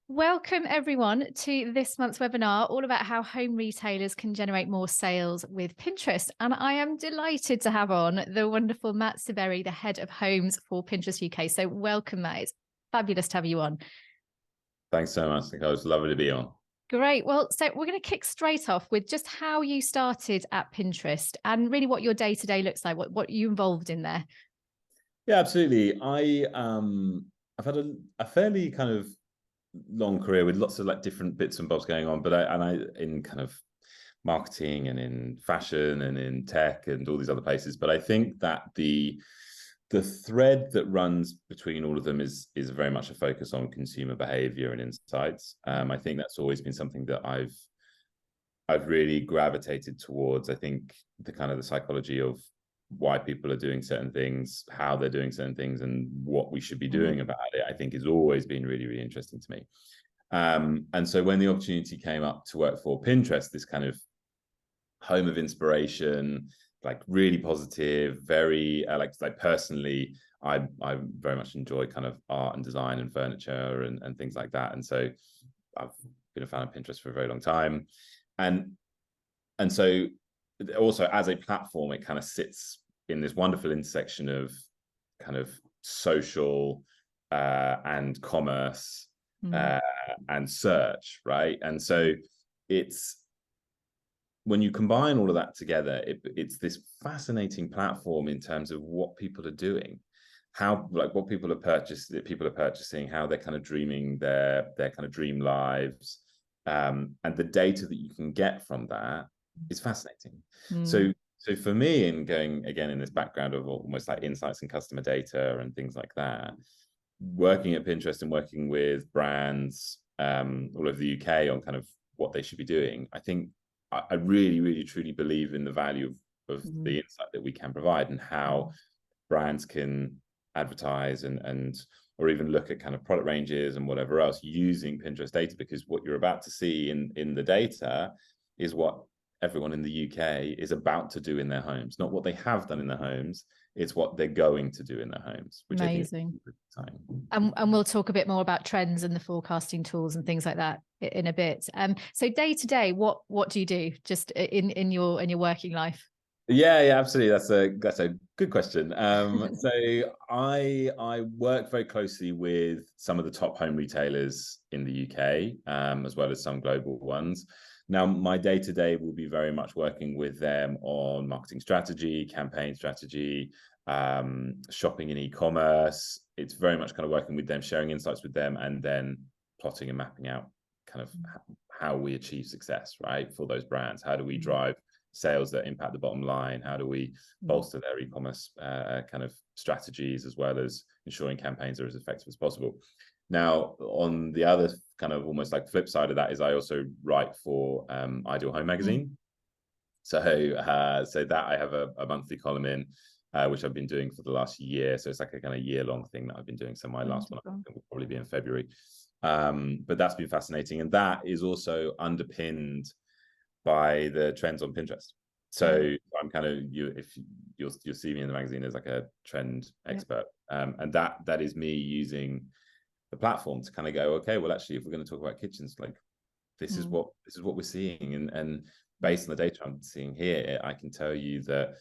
Welcome everyone to this month's webinar, all about how home retailers can generate more sales with Pinterest. And I am delighted to have on the wonderful Matt Siberry, the head of homes for Pinterest UK. So welcome, Matt. It's fabulous to have you on. Thanks so much, Nicole. It's lovely to be on. Great. Well, so we're going to kick straight off with just how you started at Pinterest and really what your day-to-day looks like, what you involved in there. Yeah, absolutely. I've had a fairly kind of long career with lots of like different bits and bobs going on, but I in kind of marketing and in fashion and in tech and all these other places. But I think that the thread that runs between all of them is very much a focus on consumer behavior and insights. I think that's always been something that I've really gravitated towards. I think the kind of the psychology of why people are doing certain things, how they're doing certain things, and what we should be doing about it, I think has always been really, really interesting to me. And so when the opportunity came up to work for Pinterest, this kind of home of inspiration, like really positive, very like personally, I very much enjoy kind of art and design and furniture and things like that. And so I've been a fan of Pinterest for a very long time. And so also as a platform, it kind of sits in this wonderful intersection of kind of social and commerce and search, right? And so it's, when you combine all of that together, it's this fascinating platform in terms of what people are doing, how, like, what people are purchasing, how they're kind of dreaming their kind of dream lives, and the data that you can get from that is fascinating. So for me, in going again in this background of almost like insights and customer data and things like that, working at Pinterest and working with brands all over the UK on kind of what they should be doing, I think I really, really, truly believe in the value of the insight that we can provide and how brands can advertise and or even look at kind of product ranges and whatever else using Pinterest data, because what you're about to see in the data is what everyone in the UK is about to do in their homes, not what they have done in their homes. It's what they're going to do in their homes, which Amazing. I think is exciting. And we'll talk a bit more about trends and the forecasting tools and things like that in a bit. So day to day, what do you do just in your working life? Yeah, absolutely. That's a good question. So I work very closely with some of the top home retailers in the UK, as well as some global ones. Now, my day-to-day will be very much working with them on marketing strategy, campaign strategy, shopping in e-commerce. It's very much kind of working with them, sharing insights with them, and then plotting and mapping out kind of how we achieve success, right, for those brands. How do we drive sales that impact the bottom line? How do we bolster their e-commerce kind of strategies, as well as ensuring campaigns are as effective as possible? Now, on the other kind of almost like flip side of that is I also write for Ideal Home magazine. So that I have a monthly column in, which I've been doing for the last year. So it's like a kind of year-long thing that I've been doing. So my last one will probably be in February. But that's been fascinating. And that is also underpinned by the trends on Pinterest. So I'm kind of, you'll see me in the magazine as like a trend expert. And that is me using the platform to kind of go, okay, well, actually, if we're going to talk about kitchens, like this is what we're seeing. And based on the data I'm seeing here, I can tell you that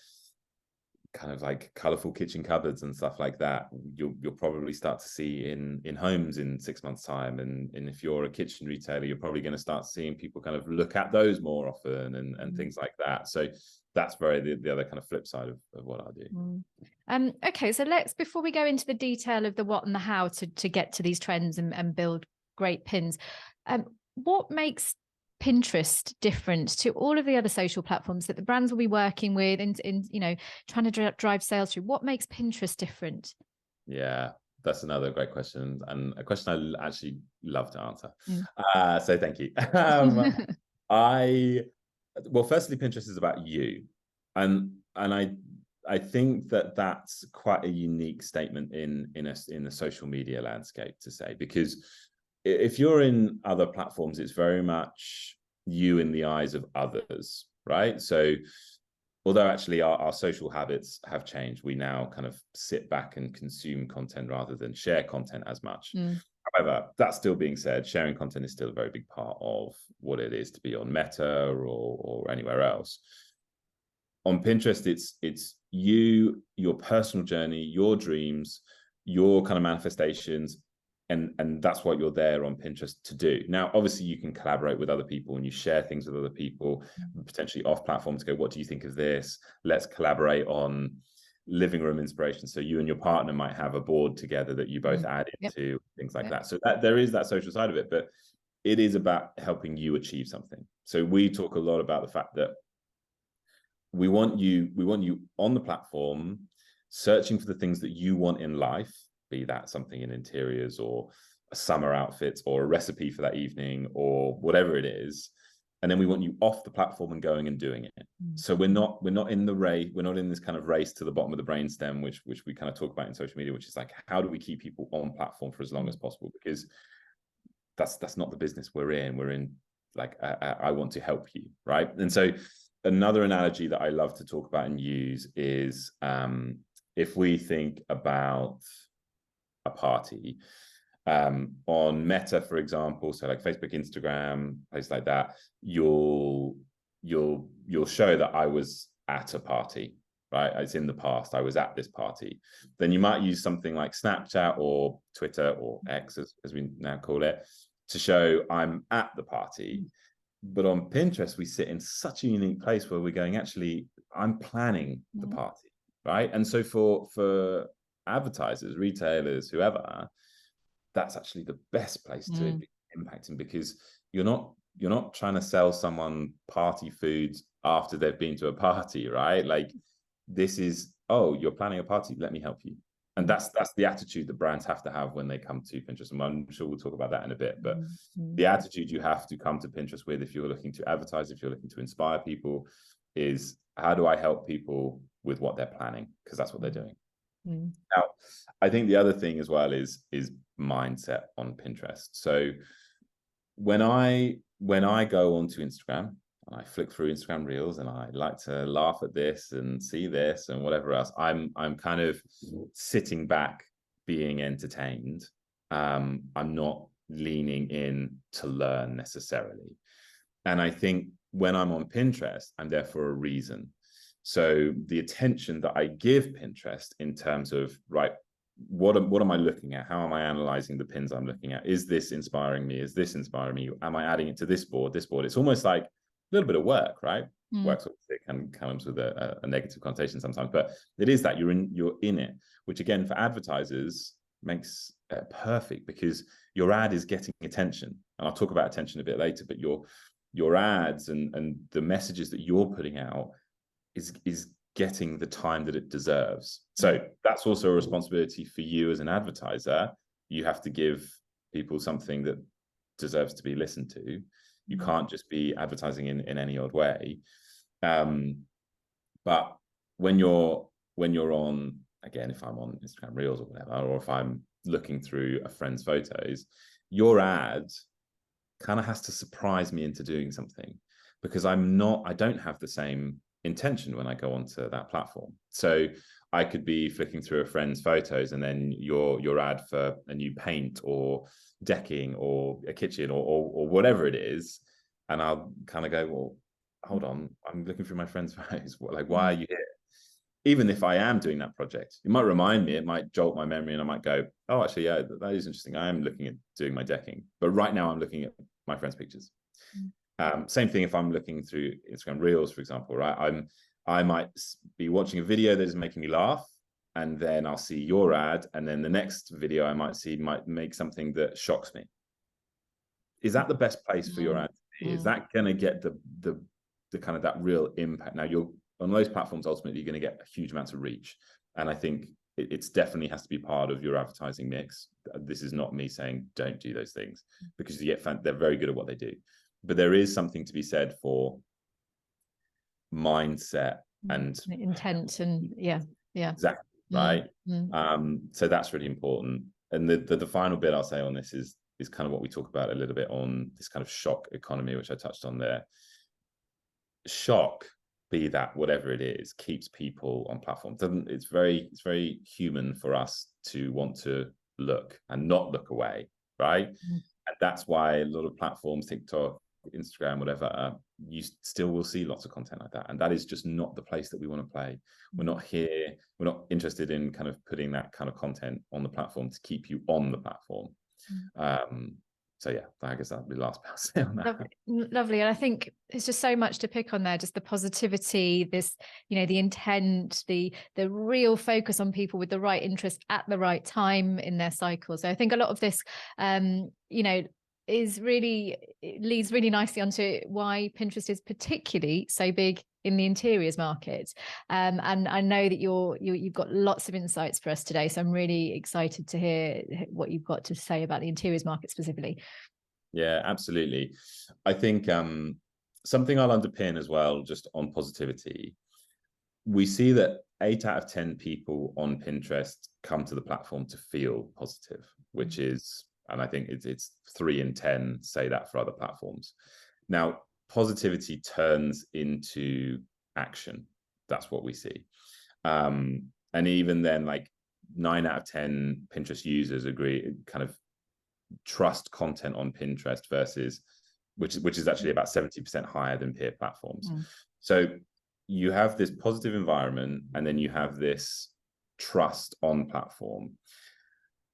kind of like colorful kitchen cupboards and stuff like that, you'll probably start to see in homes in 6 months time. And if you're a kitchen retailer, you're probably going to start seeing people kind of look at those more often and things like that. So that's the other kind of flip side of what I do. Okay, so before we go into the detail of the what and the how to get to these trends and build great pins, what makes Pinterest different to all of the other social platforms that the brands will be working with in trying to drive sales through? What makes Pinterest different? Yeah, that's another great question, and a question I actually love to answer. So thank you. Well, firstly, Pinterest is about you, and I think that's quite a unique statement in the social media landscape to say, because if you're in other platforms, it's very much you in the eyes of others, right? So although actually our social habits have changed, we now kind of sit back and consume content rather than share content as much. However, that still being said, sharing content is still a very big part of what it is to be on Meta or anywhere else. On Pinterest, it's you, your personal journey, your dreams, your kind of manifestations, and that's what you're there on Pinterest to do. Now, obviously, you can collaborate with other people and you share things with other people, potentially off platform, to go, what do you think of this? Let's collaborate on living room inspiration. So you and your partner might have a board together that you both add into, things like that. So that there is that social side of it, but it is about helping you achieve something. So we talk a lot about the fact that we want you on the platform searching for the things that you want in life, be that something in interiors or a summer outfit or a recipe for that evening or whatever it is. And then we want you off the platform and going and doing it. So we're not in the race, we're not in this kind of race to the bottom of the brainstem, which we kind of talk about in social media, which is like, how do we keep people on platform for as long as possible? Because that's not the business we're in. We're in like, I want to help you, right? And so another analogy that I love to talk about and use is if we think about a party on Meta, for example, so like Facebook, Instagram, places like that, you'll show that I was at a party, right? It's in the past, I was at this party. Then you might use something like Snapchat or Twitter or X, as we now call it, to show I'm at the party. But on Pinterest, we sit in such a unique place where we're going, actually, I'm planning the party, right? And so for advertisers, retailers, whoever, that's actually the best place to be impacting, because you're not trying to sell someone party foods after they've been to a party, right? Like, this is, oh, you're planning a party, let me help you. And that's the attitude that brands have to have when they come to Pinterest. And I'm sure we'll talk about that in a bit, but the attitude you have to come to Pinterest with, if you're looking to advertise, if you're looking to inspire people, is how do I help people with what they're planning? Because that's what they're doing. Now, I think the other thing as well is mindset on Pinterest. So when I go onto Instagram and I flick through Instagram Reels and I like to laugh at this and see this and whatever else, I'm kind of sitting back being entertained. I'm not leaning in to learn necessarily. And I think when I'm on Pinterest, I'm there for a reason. So the attention that I give Pinterest in terms of, right, what am I looking at? How am I analyzing the pins I'm looking at? Is this inspiring me? Is this inspiring me? Am I adding it to this board? It's almost like a little bit of work, right? Work comes with a negative connotation sometimes, but it is that you're in it, which again, for advertisers makes perfect, because your ad is getting attention. And I'll talk about attention a bit later, but your ads and the messages that you're putting out is getting the time that it deserves. So that's also a responsibility for you as an advertiser. You have to give people something that deserves to be listened to. You can't just be advertising in any odd way. But when you're on, again, if I'm on Instagram Reels or whatever, or if I'm looking through a friend's photos, your ad kind of has to surprise me into doing something, because I don't have the same intention when I go onto that platform. So I could be flicking through a friend's photos and then your ad for a new paint or decking or a kitchen or whatever it is, and I'll kind of go, well, hold on, I'm looking through my friend's photos. Like, why are you here? Even if I am doing that project, it might remind me, it might jolt my memory, and I might go, oh, actually, yeah, that is interesting. I am looking at doing my decking, but right now I'm looking at my friend's pictures. Same thing if I'm looking through Instagram Reels, for example, right? I might be watching a video that is making me laugh, and then I'll see your ad, and then the next video I might see might make something that shocks me. Is that the best place for your ad to be? Is that going to get the kind of that real impact? Now, you're on those platforms, ultimately, you're going to get huge amounts of reach, and I think it's definitely has to be part of your advertising mix. This is not me saying don't do those things, because they're very good at what they do. But there is something to be said for mindset and intent, and exactly, right. So that's really important. And the final bit I'll say on this is kind of what we talk about a little bit on this kind of shock economy, which I touched on there. Shock, be that whatever it is, keeps people on platforms. It's very human for us to want to look and not look away. right? And that's why a lot of platforms, TikTok, Instagram, whatever, you still will see lots of content like that. And that is just not the place that we want to play. We're not here. We're not interested in kind of putting that kind of content on the platform to keep you on the platform. So yeah, I guess that'll be the last I'll say on that. Lovely. And I think it's just so much to pick on there, just the positivity, this, you know, the intent, the real focus on people with the right interest at the right time in their cycle. So I think a lot of this, you know, leads really nicely onto why Pinterest is particularly so big in the interiors market. And I know that you've got lots of insights for us today. So I'm really excited to hear what you've got to say about the interiors market specifically. Yeah, absolutely. I think something I'll underpin as well, just on positivity, we see that 8 out of 10 people on Pinterest come to the platform to feel positive, which is, and I think it's 3 in 10 say that for other platforms. Now, positivity turns into action. That's what we see. And even then, like 9 out of 10 Pinterest users agree, kind of trust content on Pinterest versus, which is actually about 70% higher than peer platforms. So you have this positive environment, and then you have this trust on platform.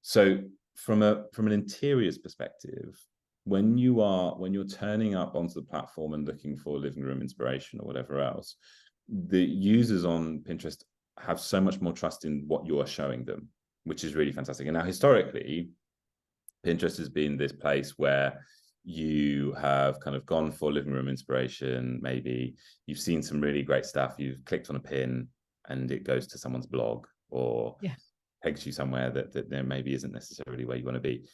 So from an interiors perspective, when you're turning up onto the platform and looking for living room inspiration or whatever else, the users on Pinterest have so much more trust in what you are showing them, which is really fantastic. And now historically, Pinterest has been this place where you have kind of gone for living room inspiration. Maybe you've seen some really great stuff. You've clicked on a pin and it goes to someone's blog, or takes you somewhere that there maybe isn't necessarily where you want to be.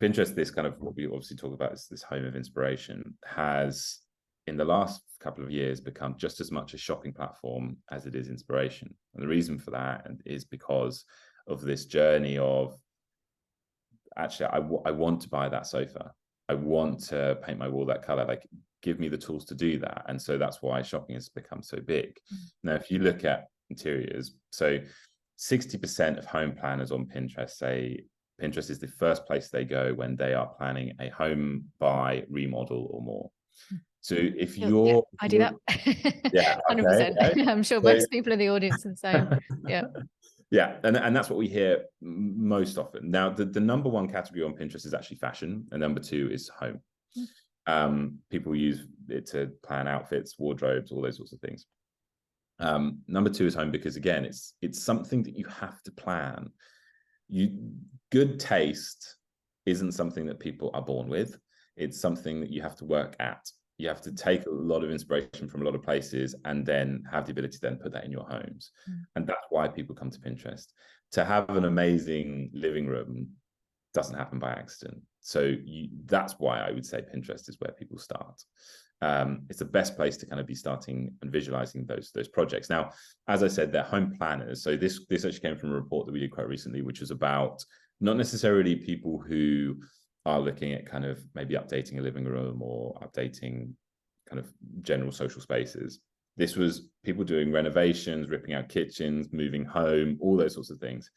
Pinterest, this kind of what we obviously talk about is this home of inspiration, has in the last couple of years become just as much a shopping platform as it is inspiration. And the reason for that is because of this journey of, actually, I want to buy that sofa. I want to paint my wall that color. Like, give me the tools to do that. And so that's why shopping has become so big. Now, if you look at interiors, so 60% of home planners on Pinterest say Pinterest is the first place they go when they are planning a home, buy, remodel, or more. So if you're, I do that. 100%. Okay. I'm sure most people in the audience are the same. Yeah, and that's what we hear most often. Now, the number one category on Pinterest is actually fashion, and number 2 is home. People use it to plan outfits, wardrobes, all those sorts of things. Number 2 is home because, again, it's something that you have to plan. Good taste isn't something that people are born with. It's something that you have to work at. You have to take a lot of inspiration from a lot of places and then have the ability to then put that in your homes. And that's why people come to Pinterest. To have an amazing living room doesn't happen by accident. So that's why I would say Pinterest is where people start. It's the best place to kind of be starting and visualizing those projects. Now, as I said, they're home planners. So this actually came from a report that we did quite recently, which was about not necessarily people who are looking at kind of maybe updating a living room or updating kind of general social spaces. This was people doing renovations, ripping out kitchens, moving home, all those sorts of things,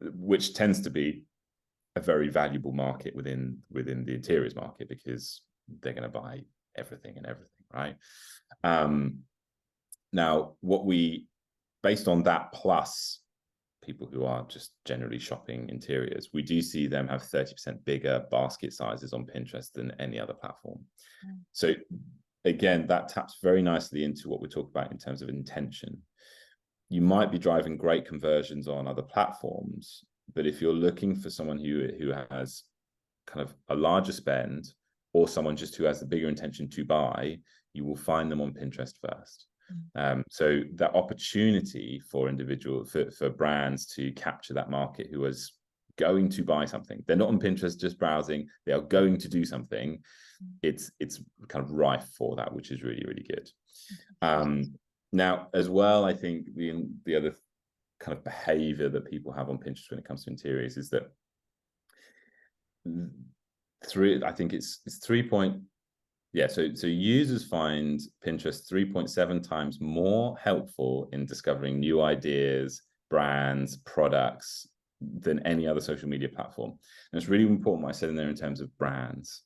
which tends to be a very valuable market within the interiors market, because they're going to buy everything, right? Now, based on that, plus people who are just generally shopping interiors, we do see them have 30% bigger basket sizes on Pinterest than any other platform. So again, that taps very nicely into what we talk about in terms of intention. You might be driving great conversions on other platforms, but if you're looking for someone who has kind of a larger spend, or someone just who has the bigger intention to buy, you will find them on Pinterest first. So that opportunity for for brands to capture that market who is going to buy something, they're not on Pinterest just browsing, they are going to do something. It's kind of rife for that, which is really, really good. Now, as well, I think the other kind of behavior that people have on Pinterest when it comes to interiors is that so users find Pinterest 3.7 times more helpful in discovering new ideas, brands, products than any other social media platform. And it's really important what I said in there in terms of brands.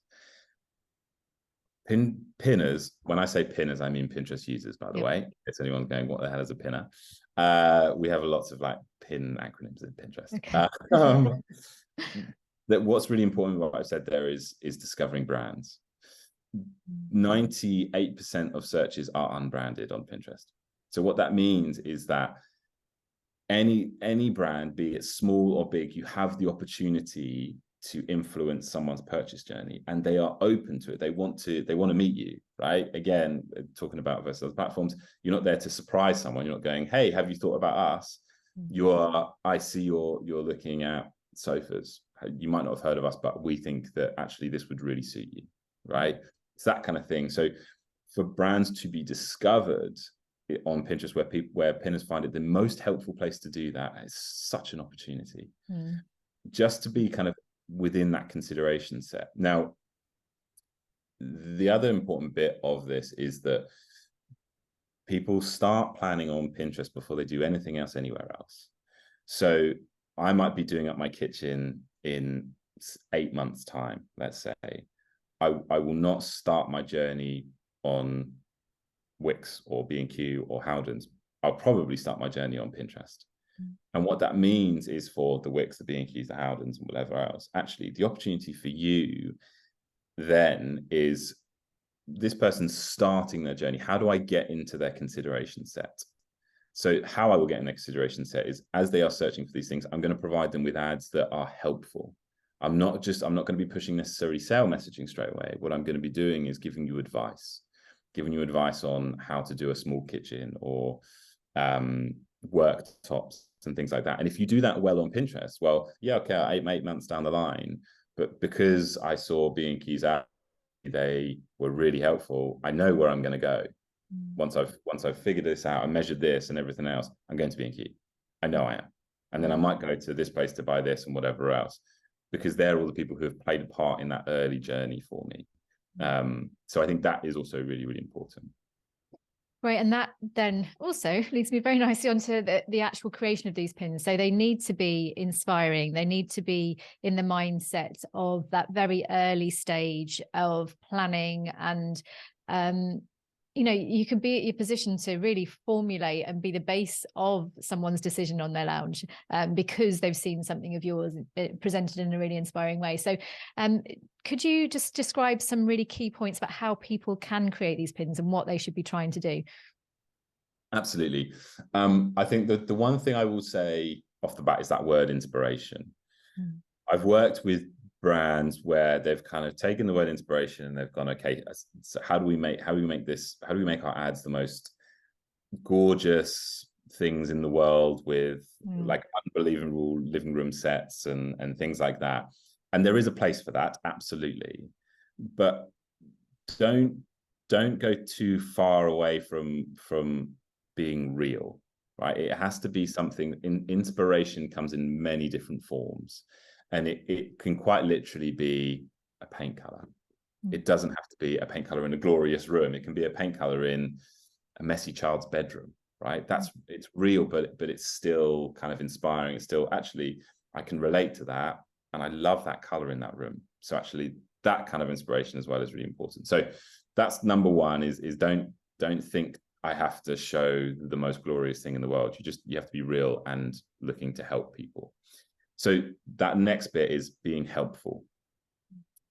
Pinners, when I say pinners, I mean Pinterest users, by the way. If anyone's going, what the hell is a pinner? We have lots of like pin acronyms in Pinterest. Okay. That what's really important, what I've said there is discovering brands. 98% of searches are unbranded on Pinterest. So what that means is that any brand, be it small or big, you have the opportunity to influence someone's purchase journey, and they are open to it. They want to meet you, right? Again, talking about versus other platforms, you're not there to surprise someone. You're not going, hey, have you thought about us? You are, I see you're looking at sofas. You might not have heard of us, but we think that actually this would really suit you, right? It's that kind of thing. So for brands to be discovered on Pinterest, where pinners find it the most helpful place to do that, is such an opportunity. Just to be kind of within that consideration set. Now, the other important bit of this is that people start planning on Pinterest before they do anything else anywhere else. So I might be doing up my kitchen in 8 months' time, let's say. I will not start my journey on Wix or B&Q or Howdens. I'll probably start my journey on Pinterest. And what that means is for the Wix, the B&Qs, the Howdens, and whatever else, actually the opportunity for you then is this person starting their journey. How do I get into their consideration set? So how I will get in their consideration set is, as they are searching for these things, I'm going to provide them with ads that are helpful. I'm not going to be pushing necessarily sale messaging straight away. What I'm going to be doing is giving you advice on how to do a small kitchen or worktops and things like that. And if you do that well on Pinterest, well, yeah, okay, 8 months down the line, but because I saw B&Q's ad, they were really helpful, I know where I'm going to go. Once I've figured this out and measured this and everything else, I'm going to B&Q. I know I am. And then I might go to this place to buy this and whatever else, because they're all the people who have played a part in that early journey for me. So I think that is also really, really important. Right. And that then also leads me very nicely onto the actual creation of these pins. So they need to be inspiring. They need to be in the mindset of that very early stage of planning. And, you can be at your position to really formulate and be the base of someone's decision on their lounge because they've seen something of yours presented in a really inspiring way. So could you just describe some really key points about how people can create these pins and what they should be trying to do? Absolutely. I think that the one thing I will say off the bat is that word inspiration. I've worked with brands where they've kind of taken the word inspiration and they've gone, okay, so how do we make our ads the most gorgeous things in the world with like unbelievable living room sets and things like that? And there is a place for that, absolutely, but don't go too far away from being real, right? It has to be something. Inspiration comes in many different forms. And it can quite literally be a paint color. It doesn't have to be a paint color in a glorious room. It can be a paint color in a messy child's bedroom, right? It's real, but it's still kind of inspiring. It's still, actually, I can relate to that. And I love that color in that room. So actually that kind of inspiration as well is really important. So that's number one is don't think I have to show the most glorious thing in the world. You have to be real and looking to help people. So that next bit is being helpful.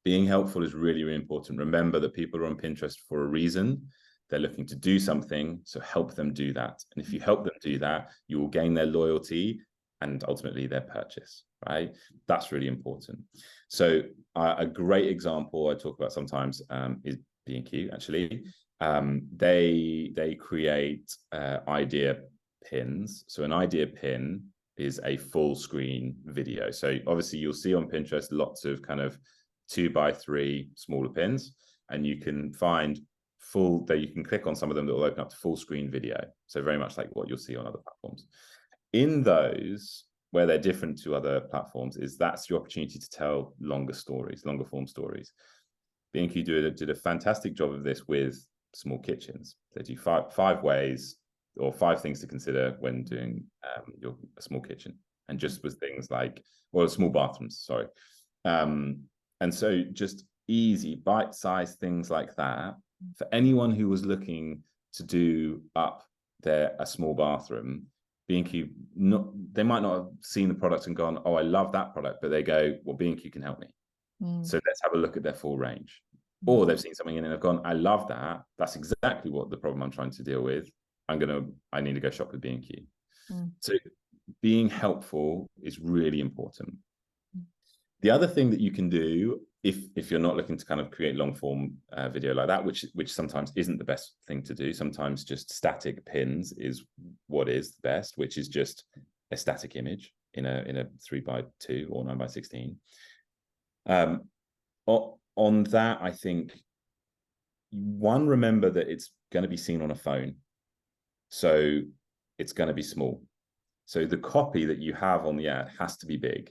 Being helpful is really, really important. Remember that people are on Pinterest for a reason. They're looking to do something, so help them do that. And if you help them do that, you will gain their loyalty and ultimately their purchase, right? That's really important. So a great example I talk about sometimes is B&Q, actually. They create idea pins. So an idea pin is a full screen video. So obviously you'll see on Pinterest lots of kind of 2x3 smaller pins, and you can find you can click on some of them that will open up to full screen video. So very much like what you'll see on other platforms. In those, where they're different to other platforms, is that's your opportunity to tell longer form stories. B&Q did a fantastic job of this with small kitchens. They do five ways or 5 things to consider when doing a small kitchen. and just was things like, well, small bathrooms, sorry. And so just easy bite-sized things like that for anyone who was looking to do up a small bathroom. B&Q, they might not have seen the product and gone, oh, I love that product, but they go, well, B&Q can help me. So let's have a look at their full range. Or they've seen something in and they've gone, I love that. That's exactly what the problem I'm trying to deal with. I need to go shop with B&Q. So being helpful is really important. The other thing that you can do, if you're not looking to kind of create long form video like that, which sometimes isn't the best thing to do, sometimes just static pins is what is the best, which is just a static image in a 3x2 or 9x16. On that, I think remember that it's going to be seen on a phone, so it's going to be small. So the copy that you have on the ad has to be big,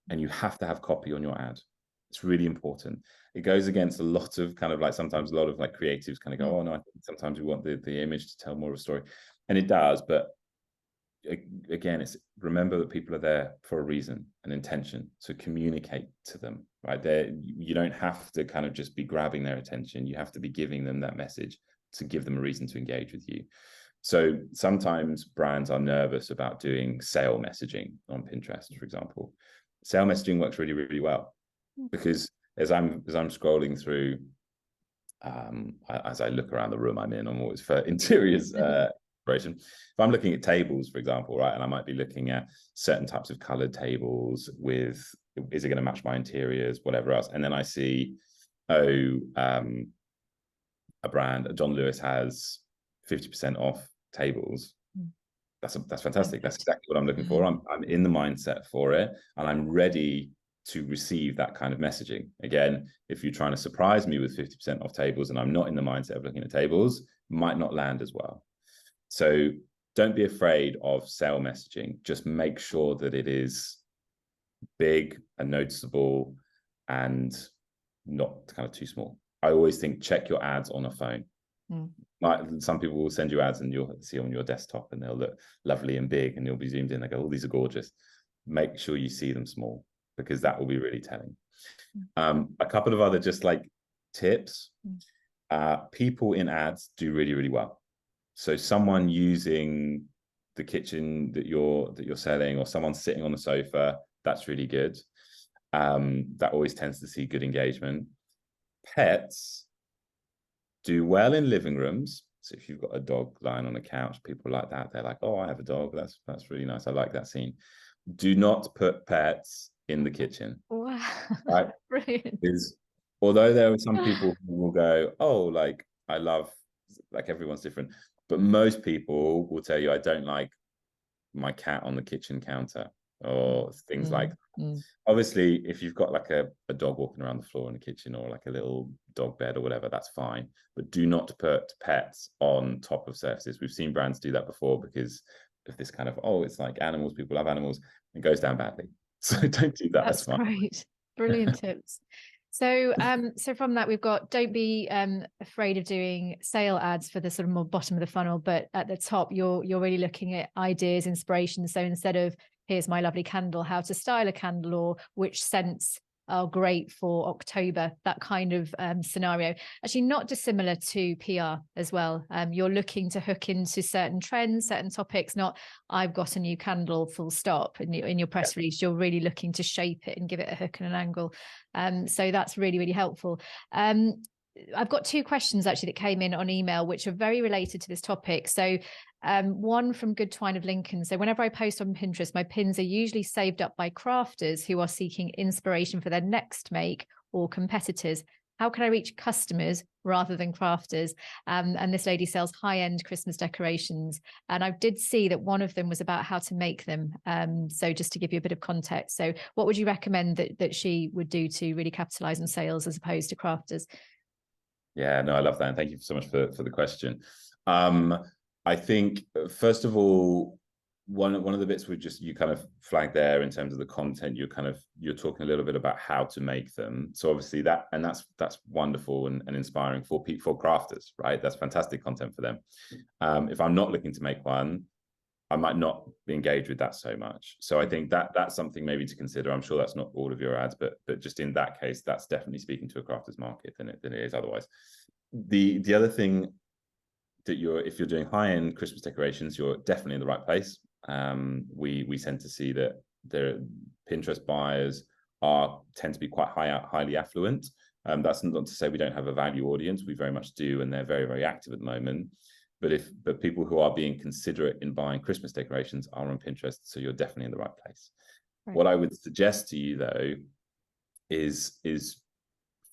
and you have to have copy on your ad. It's really important. It goes against a lot of kind of like, sometimes a lot of like creatives kind of go, oh no, I think sometimes we want the image to tell more of a story, and it does. But again, it's remember that people are there for a reason, an intention. So communicate to them, right? You don't have to kind of just be grabbing their attention. You have to be giving them that message to give them a reason to engage with you. So sometimes brands are nervous about doing sale messaging on Pinterest, for example. Sale messaging works really, really well, because as I'm scrolling through, as I look around the room I'm always for interiors inspiration. If I'm looking at tables, for example, right, and I might be looking at certain types of colored tables with, is it going to match my interiors, whatever else, and then I see, a brand, John Lewis has 50% off tables. That's fantastic. That's exactly what I'm looking for. I'm in the mindset for it, and I'm ready to receive that kind of messaging. Again, if you're trying to surprise me with 50% off tables and I'm not in the mindset of looking at tables, might not land as well. So don't be afraid of sale messaging. Just make sure that it is big and noticeable and not kind of too small. I always think check your ads on a phone. Some people will send you ads and you'll see on your desktop and they'll look lovely and big and you'll be zoomed in. They go, oh, these are gorgeous. Make sure you see them small, because that will be really telling. A couple of other just like tips. People in ads do really, really well. So someone using the kitchen that you're selling, or someone sitting on the sofa, that's really good. That always tends to see good engagement. Pets do well in living rooms. So if you've got a dog lying on a couch, people like that. They're like, oh, I have a dog. That's really nice. I like that scene. Do not put pets in the kitchen. Wow. Right? Brilliant. Although there are some people who will go, oh, like I love, like everyone's different, but most people will tell you, I don't like my cat on the kitchen counter, or things like that. Obviously, if you've got like a dog walking around the floor in the kitchen, or like a little dog bed or whatever, that's fine. But do not put pets on top of surfaces. We've seen brands do that before because of this kind of, oh, it's like animals, people love animals. It goes down badly. So don't do that. That's great. Brilliant tips. So from that, we've got, don't be afraid of doing sale ads for the sort of more bottom of the funnel, but at the top, you're really looking at ideas, inspiration. So instead of, here's my lovely candle, how to style a candle, or which scents are great for October, that kind of scenario. Actually, not dissimilar to PR as well. You're looking to hook into certain trends, certain topics, not I've got a new candle, full stop. In your press release, you're really looking to shape it and give it a hook and an angle. So that's really, really helpful. I've got two questions actually that came in on email, which are very related to this topic. So one from Good Twine of Lincoln. So whenever I post on Pinterest, my pins are usually saved up by crafters who are seeking inspiration for their next make, or competitors. How can I reach customers rather than crafters? And this lady sells high-end Christmas decorations. And I did see that one of them was about how to make them. So just to give you a bit of context. So what would you recommend that she would do to really capitalize on sales as opposed to crafters? Yeah, no, I love that. And thank you so much for the question. I think, first of all, one of the bits you kind of flagged there in terms of the content, you're talking a little bit about how to make them. So obviously that's wonderful and inspiring for crafters, right? That's fantastic content for them. If I'm not looking to make one, I might not engage with that so much. So I think that that's something maybe to consider. I'm sure that's not all of your ads, but just in that case, that's definitely speaking to a crafters market than it is otherwise. The other thing that if you're doing high-end Christmas decorations, you're definitely in the right place. We tend to see that the Pinterest buyers tend to be quite highly affluent. That's not to say we don't have a value audience. We very much do, and they're very, very active at the moment. But people who are being considerate in buying Christmas decorations are on Pinterest, so you're definitely in the right place. Right. What I would suggest to you though is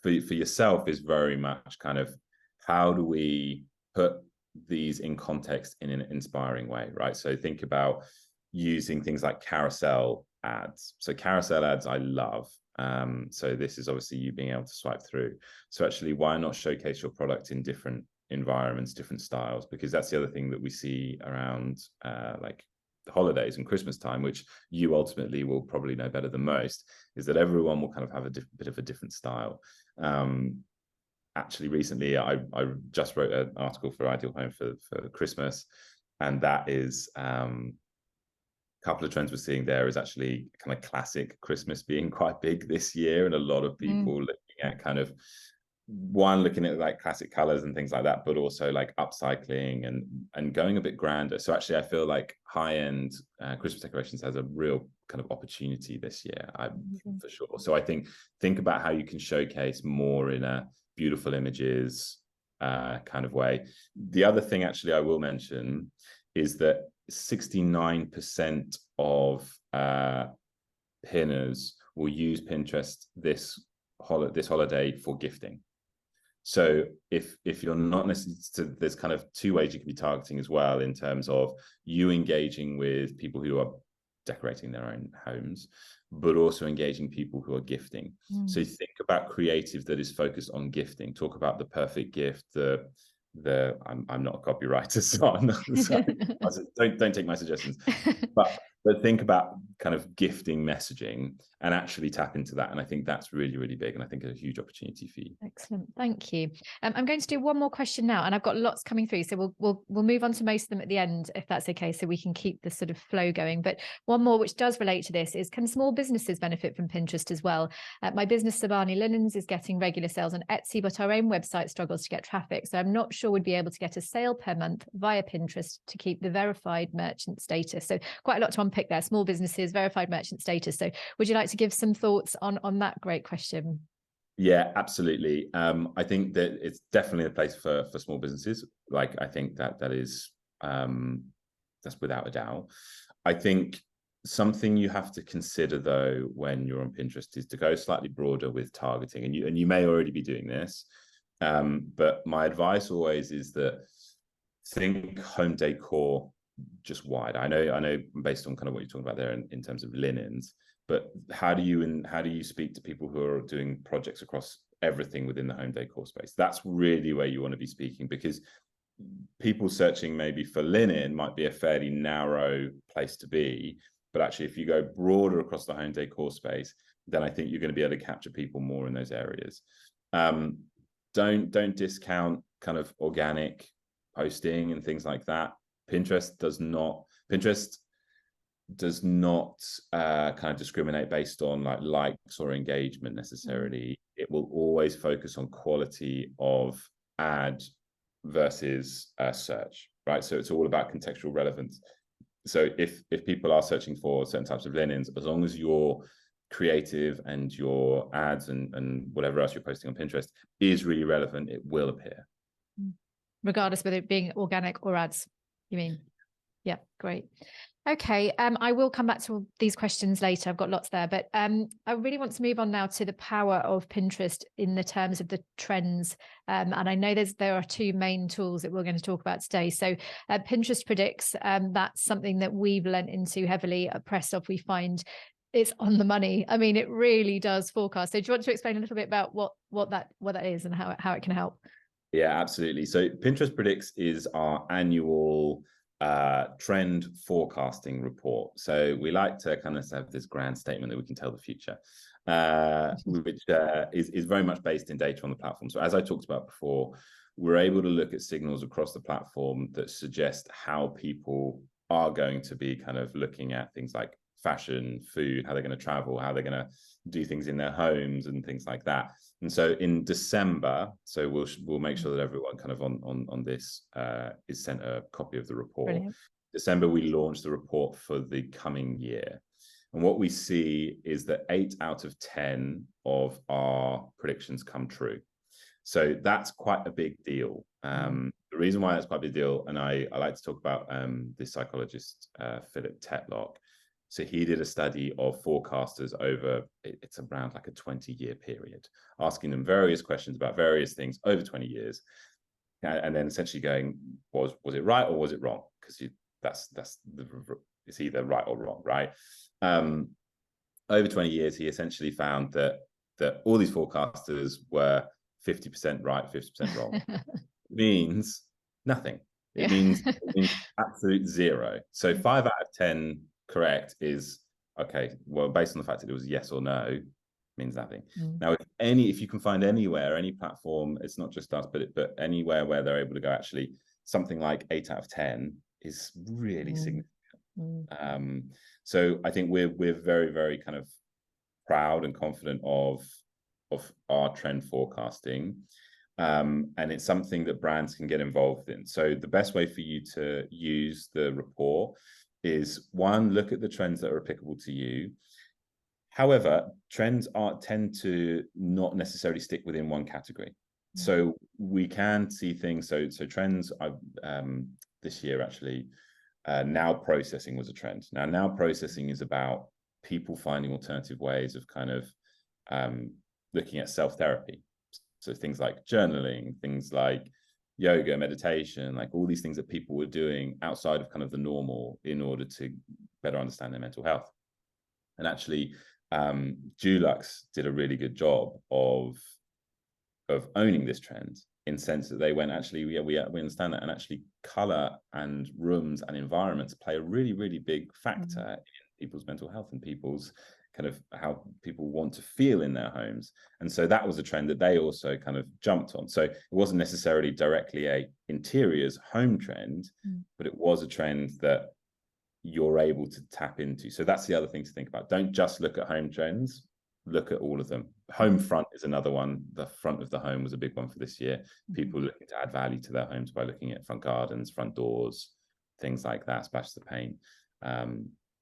for yourself is very much kind of, how do we put these in context in an inspiring way, right? So think about using things like carousel ads. So carousel ads I love. So this is obviously you being able to swipe through. So actually, why not showcase your product in different environments, different styles? Because that's the other thing that we see around like the holidays and Christmas time, which you ultimately will probably know better than most, is that everyone will kind of have a bit of a different style. Actually, recently I just wrote an article for Ideal Home for Christmas, and that is a couple of trends we're seeing there is actually kind of classic Christmas being quite big this year, and a lot of people looking at kind of looking at like classic colors and things like that, but also like upcycling and going a bit grander. So actually, I feel like high-end Christmas decorations has a real kind of opportunity this year, for sure. So I think about how you can showcase more in a beautiful images kind of way. The other thing actually I will mention is that 69% of pinners will use Pinterest this holiday for gifting. So if you're not necessarily, there's kind of two ways you can be targeting as well, in terms of you engaging with people who are decorating their own homes, but also engaging people who are gifting. So think about creative that is focused on gifting. Talk about the perfect gift, I'm not a copywriter, so don't take my suggestions. But think about kind of gifting messaging and actually tap into that. And I think that's really, really big, and I think a huge opportunity for you. Excellent, thank you. I'm going to do one more question now, and I've got lots coming through, so we'll move on to most of them at the end, if that's okay, so we can keep the sort of flow going. But one more which does relate to this is, can small businesses benefit from Pinterest as well? My business, Sabani Linens, is getting regular sales on Etsy, but our own website struggles to get traffic, so I'm not sure we'd be able to get a sale per month via Pinterest to keep the verified merchant status. So quite a lot to unpick there. Small businesses, verified merchant status. So would you like to give some thoughts on that great question? Yeah, absolutely. I think that it's definitely a place for small businesses. Like, I think that is that's without a doubt. I think something you have to consider though when you're on Pinterest is to go slightly broader with targeting, and you may already be doing this, but my advice always is that think home decor just wide. I know based on kind of what you're talking about there in terms of linens, but how do you speak to people who are doing projects across everything within the home decor space? That's really where you want to be speaking, because people searching maybe for linen might be a fairly narrow place to be, but actually if you go broader across the home decor space, then I think you're going to be able to capture people more in those areas. Don't discount kind of organic posting and things like that. Pinterest does not kind of discriminate based on like likes or engagement necessarily. It will always focus on quality of ad versus search, right? So it's all about contextual relevance. So if people are searching for certain types of linens, as long as your creative and your ads and whatever else you're posting on Pinterest is really relevant, it will appear. Regardless whether it being organic or ads, you mean? Yeah, great. Okay, I will come back to these questions later. I've got lots there, but I really want to move on now to the power of Pinterest in the terms of the trends. And I know there are two main tools that we're going to talk about today. So Pinterest Predicts, that's something that we've lent into heavily at Pressoff. We find it's on the money. I mean, it really does forecast. So do you want to explain a little bit about what that is and how it can help? Yeah, absolutely. So Pinterest Predicts is our annual trend forecasting report. So we like to kind of have this grand statement that we can tell the future, which is very much based in data on the platform. So as I talked about before, we're able to look at signals across the platform that suggest how people are going to be kind of looking at things like fashion, food, how they're going to travel, how they're going to do things in their homes and things like that. And so in December, so we'll make sure that everyone kind of on this is sent a copy of the report. Brilliant. December, we launched the report for the coming year. And what we see is that 8 out of 10 of our predictions come true. So that's quite a big deal. The reason why that's quite a big deal, and I like to talk about this psychologist, Philip Tetlock. So he did a study of forecasters over, it's around like a 20-year period, asking them various questions about various things over 20 years. And then essentially going, was it right or was it wrong? Because it's either right or wrong, right? Over 20 years, he essentially found that all these forecasters were 50% right, 50% wrong. It means nothing. It means absolute zero. So 5 out of 10 correct is okay. Well, based on the fact that it was yes or no, means nothing. Now, if you can find anywhere, any platform, it's not just us, but anywhere where they're able to go, actually, something like 8 out of 10 is really significant. So I think we're very, very kind of proud and confident of our trend forecasting. And it's something that brands can get involved in. So the best way for you to use the report is, one, look at the trends that are applicable to you. However, trends tend to not necessarily stick within one category. So we can see things. So trends, this year actually, now processing was a trend. Now processing is about people finding alternative ways of kind of looking at self-therapy. So things like journaling, things like yoga, meditation, like all these things that people were doing outside of kind of the normal in order to better understand their mental health. And actually, Dulux did a really good job of owning this trend, in the sense that they went, actually, we understand that, and actually color and rooms and environments play a really, really big factor in people's mental health and people's kind of how people want to feel in their homes. And so that was a trend that they also kind of jumped on. So it wasn't necessarily directly a interiors home trend, but it was a trend that you're able to tap into. So that's the other thing to think about. Don't just look at home trends, look at all of them. Home front is another one. The front of the home was a big one for this year. People looking to add value to their homes by looking at front gardens, front doors, things like that, splash the paint.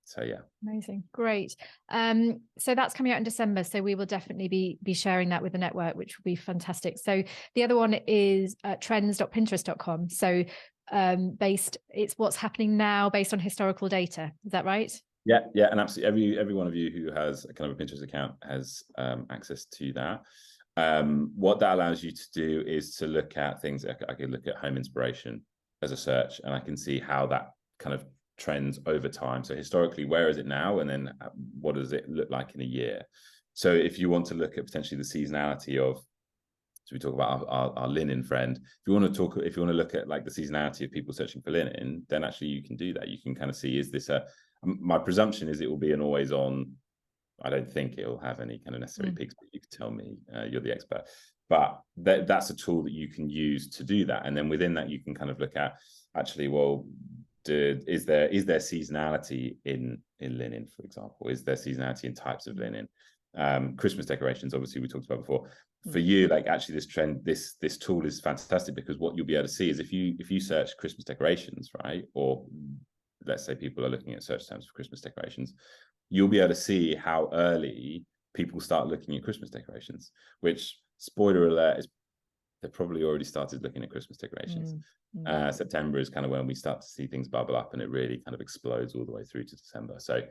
So yeah, amazing, great. So that's coming out in December, so we will definitely be sharing that with the network, which will be fantastic. So the other one is trends.pinterest.com. So it's what's happening now based on historical data. Is that right? Yeah, and absolutely every one of you who has a kind of a Pinterest account has access to that. What that allows you to do is to look at things. I can look at home inspiration as a search, and I can see how that kind of trends over time. So historically, where is it now, and then what does it look like in a year? So if you want to look at potentially the seasonality of, so we talk about our linen friend. If you want to look at like the seasonality of people searching for linen, then actually you can do that. You can kind of see, is this my presumption is it will be an always on. I don't think it will have any kind of necessary peaks, but you can tell me, you're the expert. But that's a tool that you can use to do that. And then within that, you can kind of look at, actually, well, is there seasonality in linen, for example? Is there seasonality in types of linen? Christmas decorations, obviously, we talked about before. For you, like, actually, this trend, this tool is fantastic, because what you'll be able to see is if you search Christmas decorations, right, or let's say people are looking at search terms for Christmas decorations, you'll be able to see how early people start looking at Christmas decorations, which, spoiler alert, is they've probably already started looking at Christmas decorations. September is kind of when we start to see things bubble up, and it really kind of explodes all the way through to December. So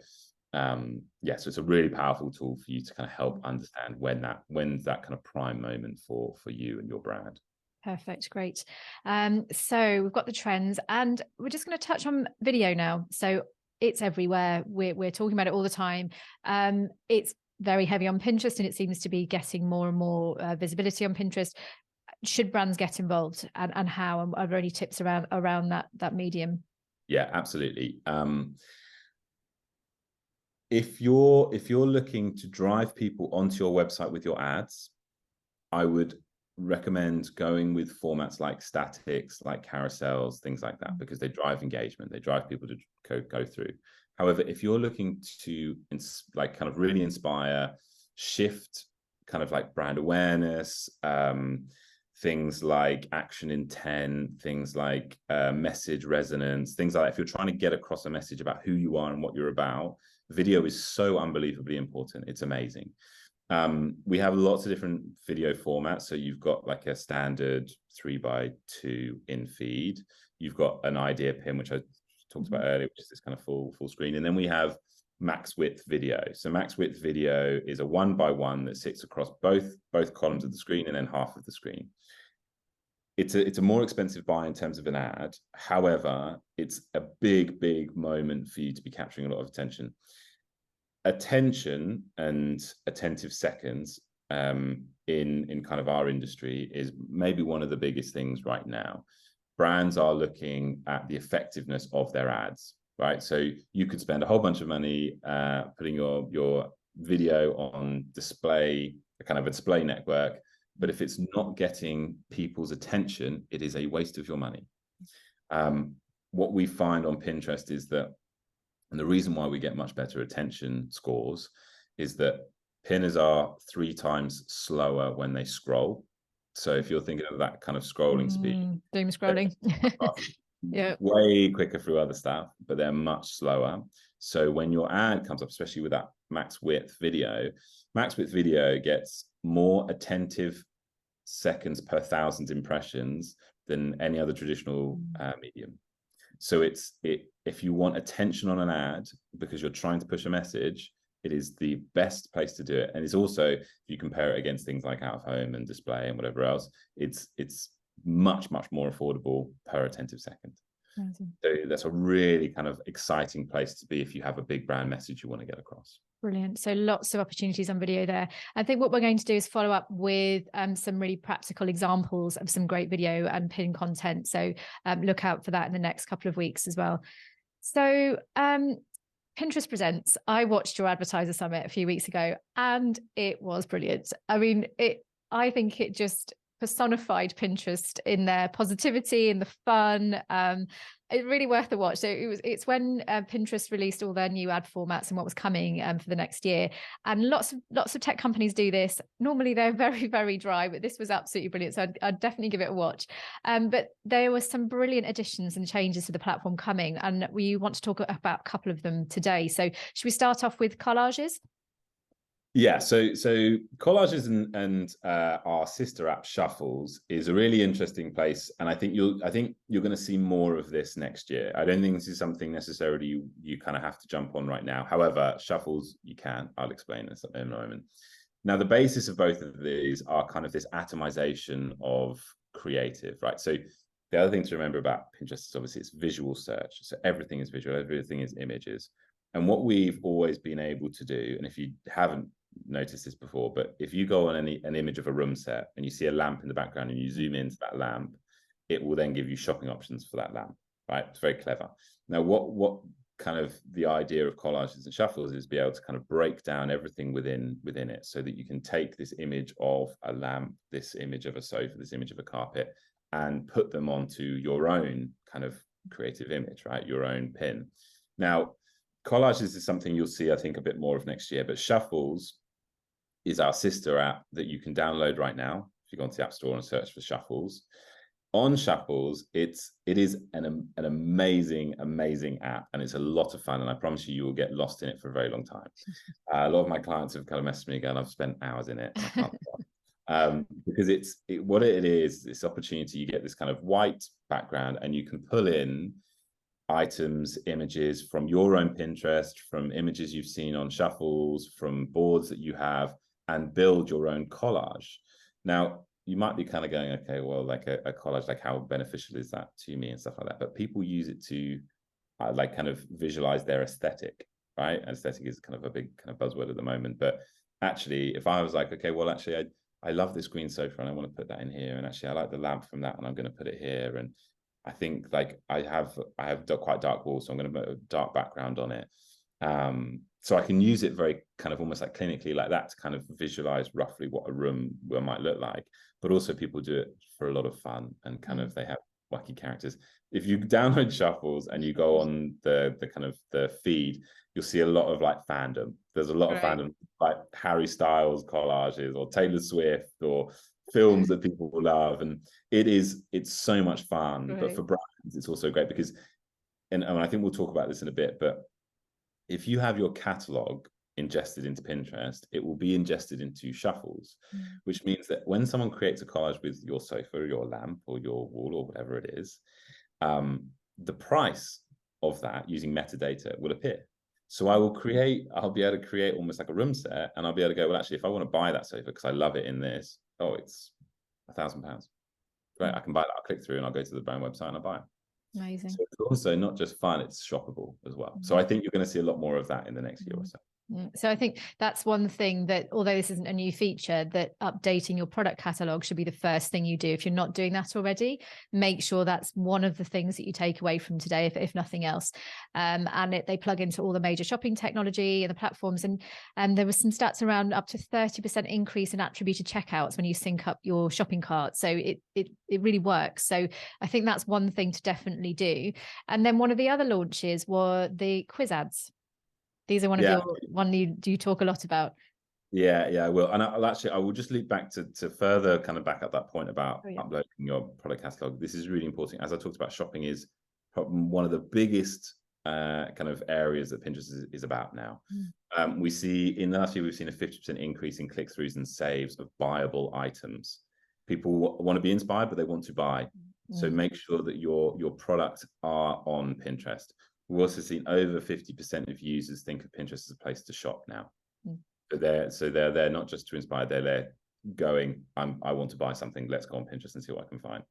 so it's a really powerful tool for you to kind of help understand when's that kind of prime moment for you and your brand. Perfect, great. So we've got the trends, and we're just going to touch on video now. So it's everywhere. We're talking about it all the time. It's very heavy on Pinterest, and it seems to be getting more and more visibility on Pinterest. Should brands get involved, and how? And are there any tips around that medium? Yeah, absolutely. If you're looking to drive people onto your website with your ads, I would recommend going with formats like statics, like carousels, things like that, because they drive engagement, they drive people to go through. However, if you're looking to like kind of really inspire, shift kind of like brand awareness, things like action intent, things like message resonance, things like that. If you're trying to get across a message about who you are and what you're about, video is so unbelievably important. It's amazing. We have lots of different video formats. So you've got like a standard 3x2 in feed. You've got an idea pin, which I talked about earlier, which is this kind of full screen. And then we have max width video. So max width video is a 1x1 that sits across both columns of the screen and then half of the screen. It's a more expensive buy in terms of an ad. However, it's a big moment for you to be capturing a lot of attention. Attention and attentive seconds in kind of our industry is maybe one of the biggest things right now. Brands are looking at the effectiveness of their ads, right? So you could spend a whole bunch of money putting your video on display, a kind of a display network, but if it's not getting people's attention, it is a waste of your money. What we find on Pinterest is that, and the reason why we get much better attention scores is that pinners are 3 times slower when they scroll. So if you're thinking of that kind of scrolling speed, doom scrolling, yeah, way quicker through other stuff, but they're much slower. So when your ad comes up, especially with that max width video gets more attentive seconds per 1,000 impressions than any other traditional medium. So if you want attention on an ad because you're trying to push a message, it is the best place to do it. And it's also, if you compare it against things like out of home and display and whatever else, it's much more affordable per attentive second. Amazing. So that's a really kind of exciting place to be if you have a big brand message you want to get across. Brilliant. So lots of opportunities on video there. I think what we're going to do is follow up with some really practical examples of some great video and pin content. So look out for that in the next couple of weeks as well. So Pinterest Presents, I watched your Advertiser Summit a few weeks ago and it was brilliant. I mean, I think it just personified Pinterest in their positivity and the fun. It's really worth the watch. So it's when Pinterest released all their new ad formats and what was coming for the next year. And lots of tech companies do this. Normally they're very dry, but this was absolutely brilliant. So I'd definitely give it a watch. But there were some brilliant additions and changes to the platform coming, and we want to talk about a couple of them today. So should we start off with collages? Yeah, so collages and our sister app Shuffles is a really interesting place, and I think you're going to see more of this next year. I don't think this is something necessarily you kind of have to jump on right now. However, Shuffles you can. I'll explain this in a moment. Now, the basis of both of these are kind of this atomization of creative, right? So the other thing to remember about Pinterest is obviously it's visual search. So everything is visual, everything is images. And what we've always been able to do, and if you haven't noticed this before, but if you go on an image of a room set and you see a lamp in the background and you zoom into that lamp, it will then give you shopping options for that lamp, right? It's very clever. Now, what kind of the idea of collages and shuffles is be able to kind of break down everything within it so that you can take this image of a lamp, this image of a sofa, this image of a carpet, and put them onto your own kind of creative image, right? Your own pin. Now, collages is something you'll see, I think, a bit more of next year, but Shuffles is our sister app that you can download right now. If you go onto the App Store and search for Shuffles. On Shuffles, it is an amazing app, and it's a lot of fun, and I promise you will get lost in it for a very long time. A lot of my clients have kind of messaged me again, I've spent hours in it, and I can't stop. Because what it is, this opportunity, you get this kind of white background, and you can pull in items, images from your own Pinterest, from images you've seen on Shuffles, from boards that you have, and build your own collage. Now, you might be kind of going, okay, well, like a collage, like how beneficial is that to me and stuff like that? But people use it to like kind of visualize their aesthetic, right? Aesthetic is kind of a big kind of buzzword at the moment. But actually, if I was like, okay, well, actually, I love this green sofa and I want to put that in here. And actually, I like the lamp from that and I'm going to put it here. And I think like I have quite dark walls, so I'm going to put a dark background on it. so I can use it very kind of almost like clinically like that to kind of visualize roughly what a room might look like. But also people do it for a lot of fun and kind of they have wacky characters. If you download Shuffles and you go on the kind of the feed, you'll see a lot of like fandom. There's a lot of fandom, like Harry Styles collages or Taylor Swift or films that people love. And it's so much fun. But for brands, it's also great because, and I think we'll talk about this in a bit, but if you have your catalog ingested into Pinterest, it will be ingested into Shuffles, which means that when someone creates a collage with your sofa or your lamp or your wall or whatever it is, the price of that using metadata will appear. So I'll be able to create almost like a room set, and I'll be able to go, well, actually, if I want to buy that sofa because I love it in this, it's £1,000. Great, I can buy that. I'll click through and I'll go to the brand website and I'll buy it. Amazing. So it's also not just fun, it's shoppable as well. So I think you're going to see a lot more of that in the next year or so. So I think that's one thing that, although this isn't a new feature, that updating your product catalog should be the first thing you do. If you're not doing that already, make sure that's one of the things that you take away from today, if nothing else. And they plug into all the major shopping technology and the platforms. And there was some stats around up to 30% increase in attributed checkouts when you sync up your shopping cart. So it really works. So I think that's one thing to definitely do. And then one of the other launches were the quiz ads. These are one you talk a lot about. Yeah, I will. And I will just loop back to further kind of back up that point about uploading your product catalog. This is really important. As I talked about, shopping is one of the biggest kind of areas that Pinterest is about now. We see in the last year, we've seen a 50% increase in click-throughs and saves of buyable items. People want to be inspired, but they want to buy. So make sure that your products are on Pinterest. We've also seen over 50% of users think of Pinterest as a place to shop now. So they're there not just to inspire, they're there going, I want to buy something, let's go on Pinterest and see what I can find.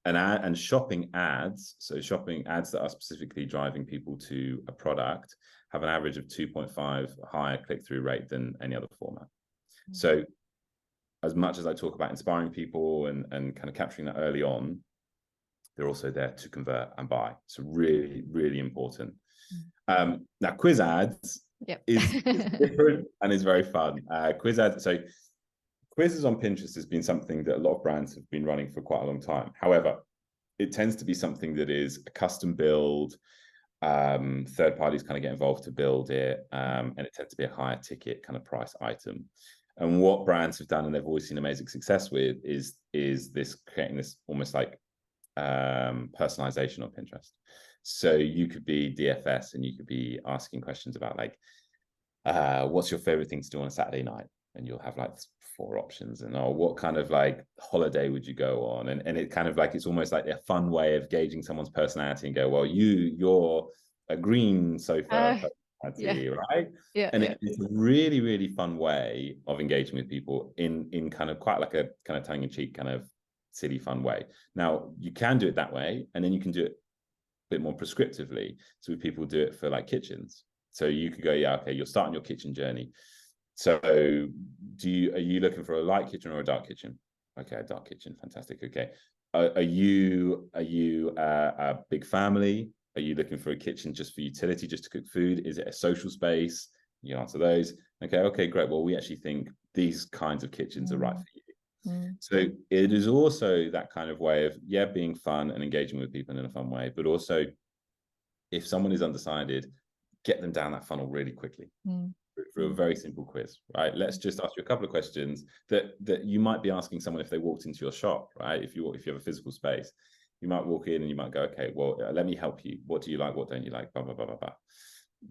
And shopping ads, so shopping ads that are specifically driving people to a product, have an average of 2.5 higher click-through rate than any other format. So as much as I talk about inspiring people and kind of capturing that early on, they're also there to convert and buy. So really, really important. Now, quiz ads is different and is very fun. Quiz ads, so quizzes on Pinterest has been something that a lot of brands have been running for quite a long time. However, it tends to be something that is a custom build. Third parties kind of get involved to build it, and it tends to be a higher ticket kind of price item. And what brands have done, and they've always seen amazing success with, is this creating this almost like personalization on Pinterest. So you could be DFS and you could be asking questions about like, what's your favorite thing to do on a Saturday night? And you'll have like 4 options, and what kind of like holiday would you go on? And it kind of like, it's almost like a fun way of gauging someone's personality and go, well, you're a green sofa personality, right? It's a really, really fun way of engaging with people in kind of quite like a kind of tongue-in-cheek kind of silly fun way. Now you can do it that way, and then you can do it a bit more prescriptively. So people do it for like kitchens. So you could go, okay, you're starting your kitchen journey. So are you looking for a light kitchen or a dark kitchen? Okay, a dark kitchen, fantastic. Okay, are you a big family? Are you looking for a kitchen just for utility, just to cook food? Is it a social space? You answer those. Okay, great. Well, we actually think these kinds of kitchens are right for you. So it is also that kind of way of being fun and engaging with people in a fun way, but also if someone is undecided, get them down that funnel really quickly through a very simple quiz, right? Let's just ask you a couple of questions that you might be asking someone if they walked into your shop, right? If you have a physical space, you might walk in and you might go, okay, well, let me help you. What do you like? What don't you like? Blah blah blah blah blah.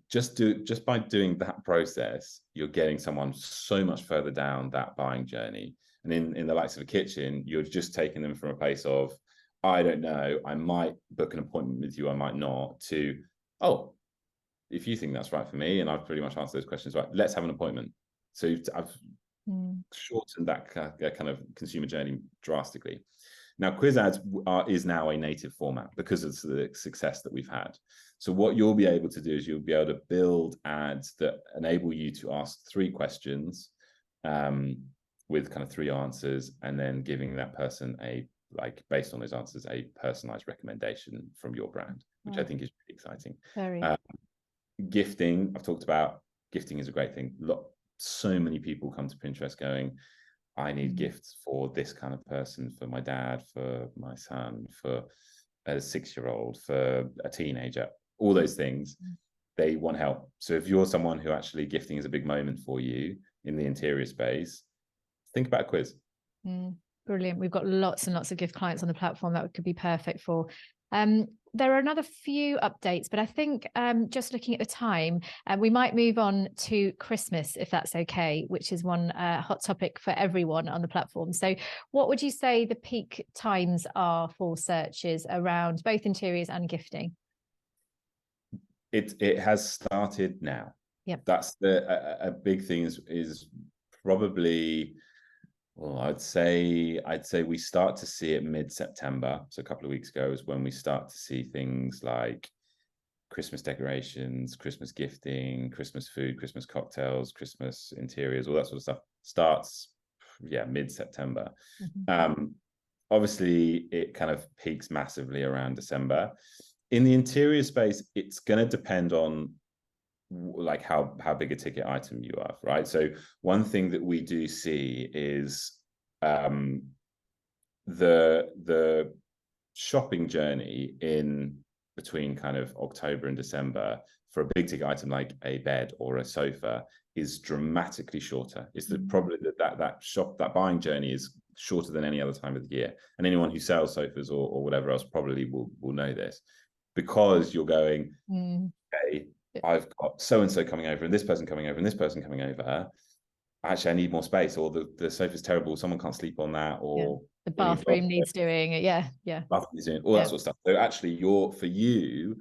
Just by doing that process, you're getting someone so much further down that buying journey. And in the likes of a kitchen, you're just taking them from a place of, I don't know, I might book an appointment with you, I might not, to, oh, if you think that's right for me, and I've pretty much answered those questions right, let's have an appointment. So I've shortened that kind of consumer journey drastically. Now, quiz ads is now a native format because of the success that we've had. So what you'll be able to do is you'll be able to build ads that enable you to ask 3 questions with kind of 3 answers, and then giving that person based on those answers, a personalized recommendation from your brand, which I think is really exciting. Very. Gifting, I've talked about. gifting is a great thing. So many people come to Pinterest going, I need gifts for this kind of person, for my dad, for my son, for a 6-year-old, for a teenager, all those things. They want help. So if you're someone who actually gifting is a big moment for you in the interior space, think about a quiz. Brilliant. We've got lots and lots of gift clients on the platform that could be perfect for. There are another few updates, but I think just looking at the time, we might move on to Christmas, if that's okay, which is one hot topic for everyone on the platform. So what would you say the peak times are for searches around both interiors and gifting? It has started now. Yep. That's a big thing is probably, well, I'd say we start to see it mid-September. So a couple of weeks ago is when we start to see things like Christmas decorations, Christmas gifting, Christmas food, Christmas cocktails, Christmas interiors, all that sort of stuff starts, mid-September. Obviously, it kind of peaks massively around December. In the interior space, it's going to depend on like how big a ticket item you are, right? So one thing that we do see is the shopping journey in between kind of October and December for a big ticket item like a bed or a sofa is dramatically shorter. It's probably that buying journey is shorter than any other time of the year. And anyone who sells sofas or whatever else probably will know this, because you're going, okay, I've got so-and-so coming over and this person coming over and this person coming over. Actually, I need more space, or the sofa's terrible, someone can't sleep on that, or the bathroom needs doing. Bathroom needs doing, all that sort of stuff. So actually, for you,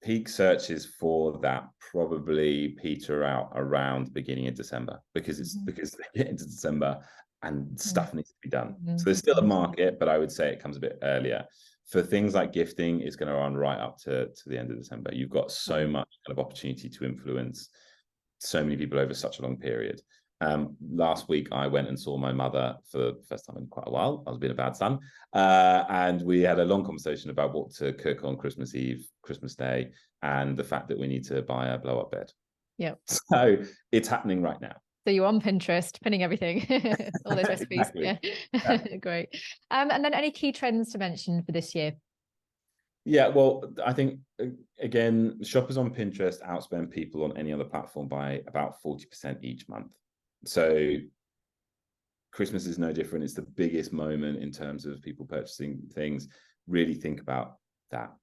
peak searches for that probably peter out around the beginning of December, because they get into December and stuff needs to be done. So there's still a market, but I would say it comes a bit earlier. For things like gifting, it's going to run right up to the end of December. You've got so much kind of opportunity to influence so many people over such a long period. Last week, I went and saw my mother for the first time in quite a while. I was being a bad son. And we had a long conversation about what to cook on Christmas Eve, Christmas Day, and the fact that we need to buy a blow-up bed. Yeah. So it's happening right now. So you're on Pinterest, pinning everything, all those recipes. Exactly. Yeah. Great. And then any key trends to mention for this year? Yeah, well, I think, again, shoppers on Pinterest outspend people on any other platform by about 40% each month. So Christmas is no different. It's the biggest moment in terms of people purchasing things. Really think about that.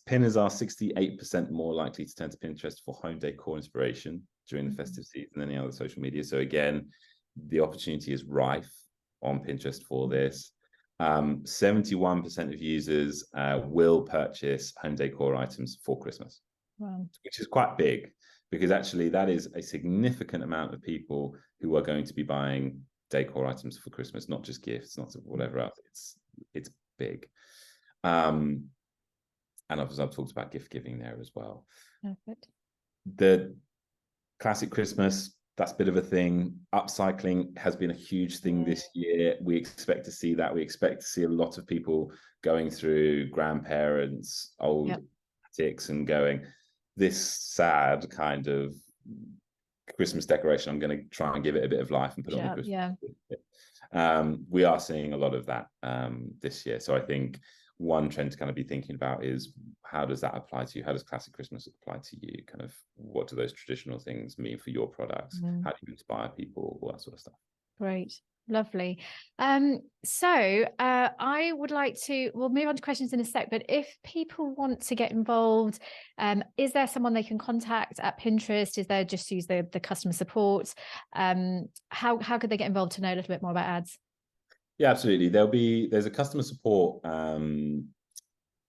Pinners are 68% more likely to turn to Pinterest for home decor inspiration during the festive season than any other social media. So again, the opportunity is rife on Pinterest for this. 71% of users will purchase home decor items for Christmas, which is quite big, because actually that is a significant amount of people who are going to be buying decor items for Christmas, not just gifts, not whatever else. It's big. And obviously I've talked about gift giving there as well. Perfect. The classic Christmas, that's a bit of a thing. Upcycling has been a huge thing this year. We expect to see that. We expect to see a lot of people going through grandparents' old attics and going, this sad kind of Christmas decoration, I'm going to try and give it a bit of life and put it on the Christmas. We are seeing a lot of that this year. So I think one trend to kind of be thinking about is, how does that apply to you? How does classic Christmas apply to you? Kind of, what do those traditional things mean for your products? How do you inspire people? All that sort of stuff. Great. Lovely. So I would like to, we'll move on to questions in a sec, but if people want to get involved, is there someone they can contact at Pinterest? Is there just use the customer support? How could they get involved to know a little bit more about ads? Yeah, absolutely. There's a customer support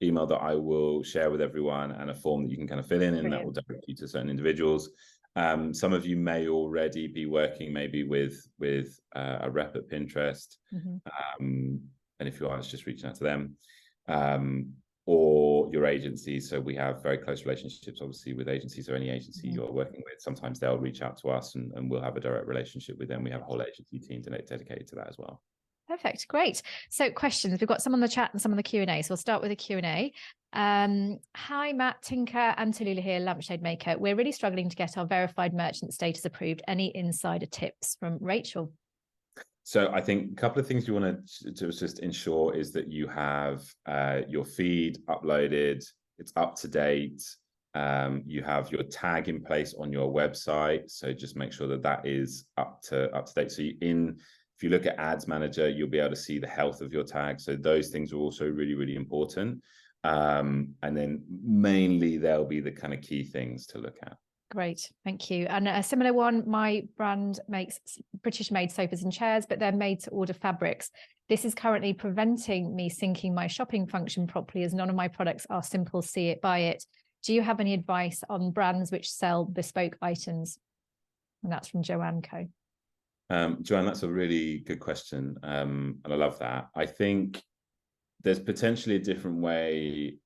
email that I will share with everyone, and a form that you can kind of fill in, and that will direct you to certain individuals. Some of you may already be working maybe with a rep at Pinterest. And if you are, it's just reaching out to them, or your agency. So we have very close relationships, obviously, with agencies. So any agency you're working with, sometimes they'll reach out to us and we'll have a direct relationship with them. We have a whole agency team dedicated to that as well. Perfect. Great. So questions. We've got some on the chat and some on the Q&A. So we'll start with the Q&A. Hi, Matt, Tinker and Tallulah here, Lampshade Maker. We're really struggling to get our verified merchant status approved. Any insider tips from Rachel? So I think a couple of things you want to just ensure is that you have your feed uploaded, it's up to date. You have your tag in place on your website. So just make sure that that is up to date. So if you look at Ads Manager, you'll be able to see the health of your tag. So those things are also really, really important. And then mainly they'll be the kind of key things to look at. Great, thank you. And a similar one, my brand makes British-made sofas and chairs, but they're made to order fabrics. This is currently preventing me syncing my shopping function properly, as none of my products are simple see it, buy it. Do you have any advice on brands which sell bespoke items? And that's from Joanne Co. Joanne, that's a really good question. And I love that. I think there's potentially a different way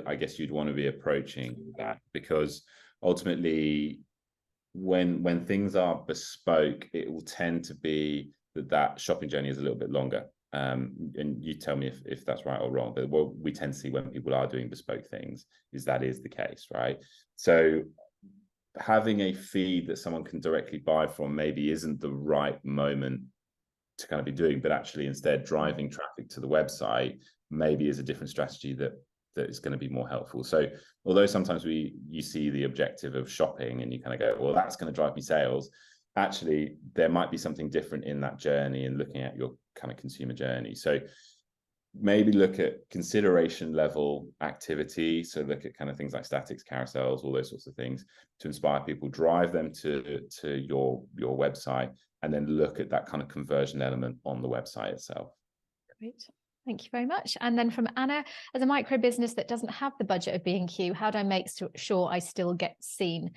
I guess you'd want to be approaching that, because ultimately when things are bespoke, it will tend to be that shopping journey is a little bit longer. And you tell me if that's right or wrong, but what we tend to see when people are doing bespoke things is that is the case, right? So having a feed that someone can directly buy from maybe isn't the right moment to kind of be doing, but actually instead driving traffic to the website maybe is a different strategy that is going to be more helpful. So although sometimes you see the objective of shopping and you kind of go, well, that's going to drive me sales, actually there might be something different in that journey and looking at your kind of consumer journey. So maybe look at consideration level activity. So look at kind of things like statics, carousels, all those sorts of things to inspire people, drive them to your website, and then look at that kind of conversion element on the website itself. Great. Thank you very much. And then from Anna, as a micro business that doesn't have the budget of B&Q, how do I make sure I still get seen?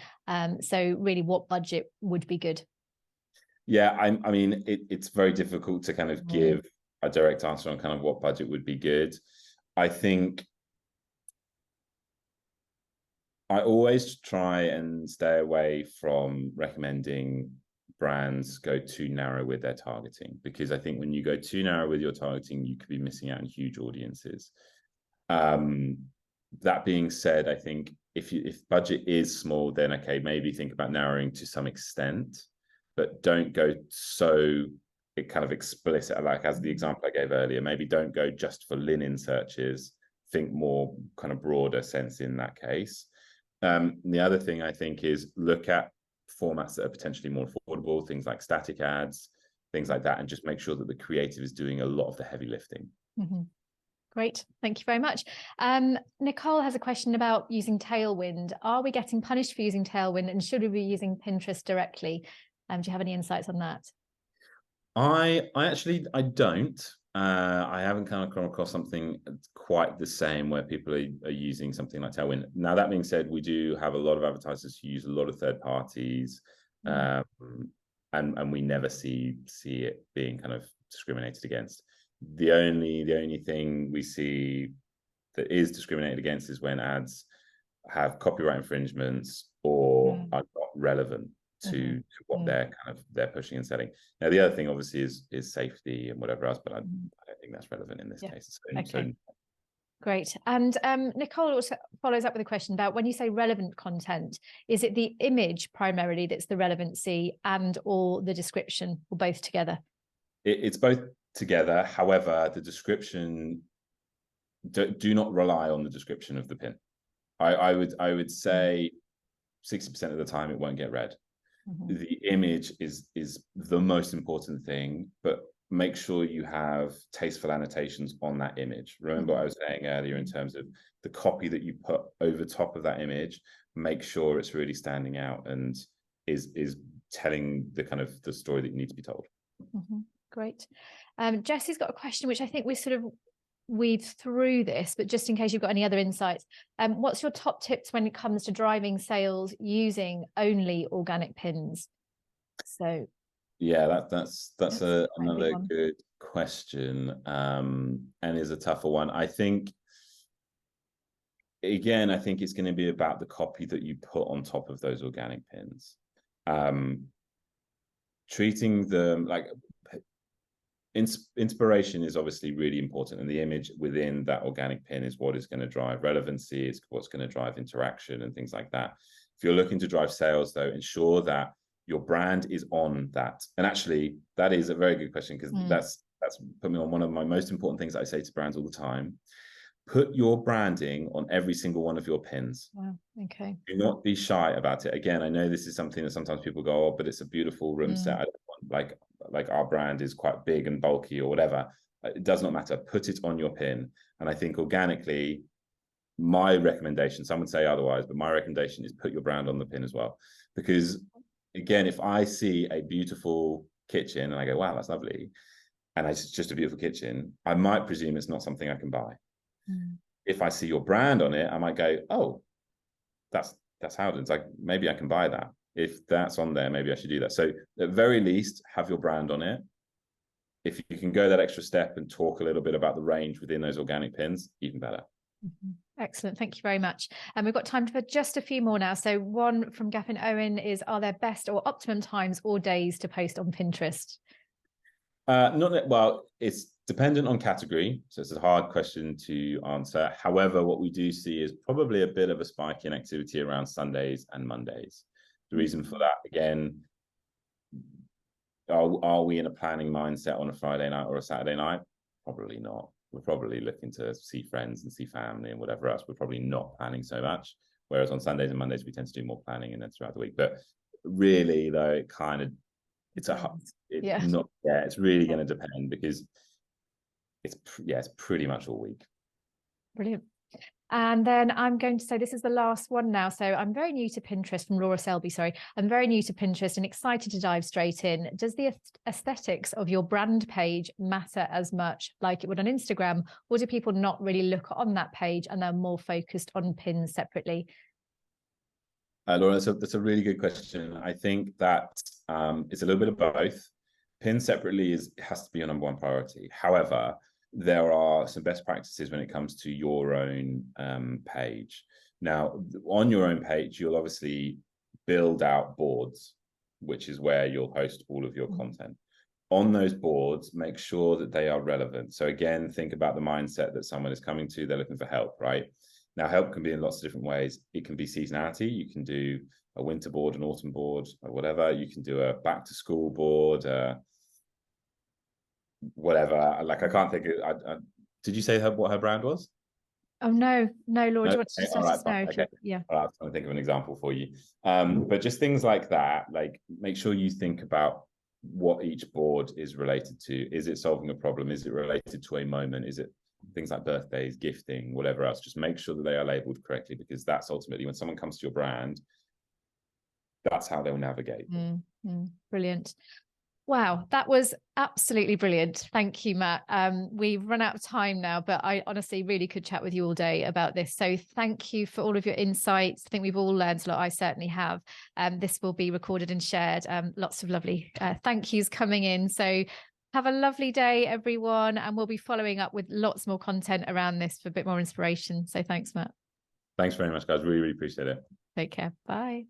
So really, what budget would be good? Yeah, I mean, it's very difficult to kind of give a direct answer on kind of what budget would be good. I think I always try and stay away from recommending brands go too narrow with their targeting, because I think when you go too narrow with your targeting, you could be missing out on huge audiences. That being said, I think if budget is small, then okay, maybe think about narrowing to some extent, but don't go so kind of explicit, like as the example I gave earlier. Maybe don't go just for linen searches, think more kind of broader sense in that case. The other thing I think is look at formats that are potentially more affordable, things like static ads, things like that, and just make sure that the creative is doing a lot of the heavy lifting. Mm-hmm. Great, thank you very much. Nicole has a question about using Tailwind. Are we getting punished for using Tailwind, and should we be using Pinterest directly? Do you have any insights on that? I don't. I haven't kind of come across something quite the same where people are using something like Tailwind. Now, that being said, we do have a lot of advertisers who use a lot of third parties, and we never see it being kind of discriminated against. The only thing we see that is discriminated against is when ads have copyright infringements or are not relevant to what they're pushing and selling. Now, the other thing obviously is safety and whatever else, but I don't think that's relevant in this case. So great. And Nicole also follows up with a question about, when you say relevant content, is it the image primarily that's the relevancy and or the description, or both together? It's both together. However, the description, do not rely on the description of the pin. I would say 60% of the time it won't get read. The image is the most important thing, but make sure you have tasteful annotations on that image. Remember what I was saying earlier in terms of the copy that you put over top of that image. Make sure it's really standing out and is telling the kind of the story that you need to be told. Great. Jesse's got a question which I think we sort of weave through this, but just in case you've got any other insights, what's your top tips when it comes to driving sales using only organic pins? So yeah, that's another good question, and is a tougher one. I think again, I think it's going to be about the copy that you put on top of those organic pins. Treating them like, inspiration is obviously really important, and the image within that organic pin is what is going to drive relevancy, it's what's going to drive interaction and things like that. If you're looking to drive sales, though, ensure that your brand is on that. And actually, that is a very good question, because that's put me on one of my most important things that I say to brands all the time. Put your branding on every single one of your pins. Wow. Okay. Do not be shy about it. Again, I know this is something that sometimes people go, oh, but it's a beautiful room set. I don't want, like our brand is quite big and bulky or whatever. It does not matter. Put it on your pin. And I think organically, my recommendation, some would say otherwise, but my recommendation is put your brand on the pin as well. Because again, if I see a beautiful kitchen and I go, wow, that's lovely, and it's just a beautiful kitchen, I might presume it's not something I can buy. If I see your brand on it, I might go, oh, that's Howdens. Like, maybe I can buy that. If that's on there, maybe I should do that. So at very least, have your brand on it. If you can go that extra step and talk a little bit about the range within those organic pins, even better. Excellent. Thank you very much. And we've got time for just a few more now. So one from Gaffin Owen is, are there best or optimum times or days to post on Pinterest? Well, it's dependent on category, so it's a hard question to answer. However, what we do see is probably a bit of a spike in activity around Sundays and Mondays. The reason for that, again, are we in a planning mindset on a Friday night or a Saturday night? Probably not. We're probably looking to see friends and see family and whatever else. We're probably not planning so much. Whereas on Sundays and Mondays, we tend to do more planning and then throughout the week. But really, though, it's really going to depend, because it's pretty much all week. Brilliant. And then I'm going to say this is the last one now. So I'm very new to Pinterest, from Laura Selby, sorry. I'm very new to Pinterest and excited to dive straight in. Does the aesthetics of your brand page matter as much like it would on Instagram, or do people not really look on that page and they're more focused on pins separately? Laura, that's a really good question. I think that it's a little bit of both. Pin separately has to be your number one priority. However, there are some best practices when it comes to your own page. Now, on your own page, you'll obviously build out boards, which is where you'll host all of your content. On those boards, make sure that they are relevant. So again, think about the mindset that someone is coming to, they're looking for help, right? Now, help can be in lots of different ways. It can be seasonality. You can do a winter board, an autumn board, or whatever. You can do a back to school board, whatever. Like, I can't think of, did you say what her brand was? Oh, no, Laura, do you want to just let us know? Okay. Yeah. All right, I'm trying to think of an example for you. But just things like that, like, make sure you think about what each board is related to. Is it solving a problem? Is it related to a moment? Is it things like birthdays, gifting, whatever else? Just make sure that they are labeled correctly, because that's ultimately, when someone comes to your brand, that's how they'll navigate. Brilliant. Wow, that was absolutely brilliant. Thank you, Matt. We've run out of time now, but I honestly really could chat with you all day about this. So thank you for all of your insights. I think we've all learned a lot. I certainly have. This will be recorded and shared. Lots of lovely thank yous coming in. So have a lovely day, everyone. And we'll be following up with lots more content around this for a bit more inspiration. So thanks, Matt. Thanks very much, guys. Really, really appreciate it. Take care. Bye.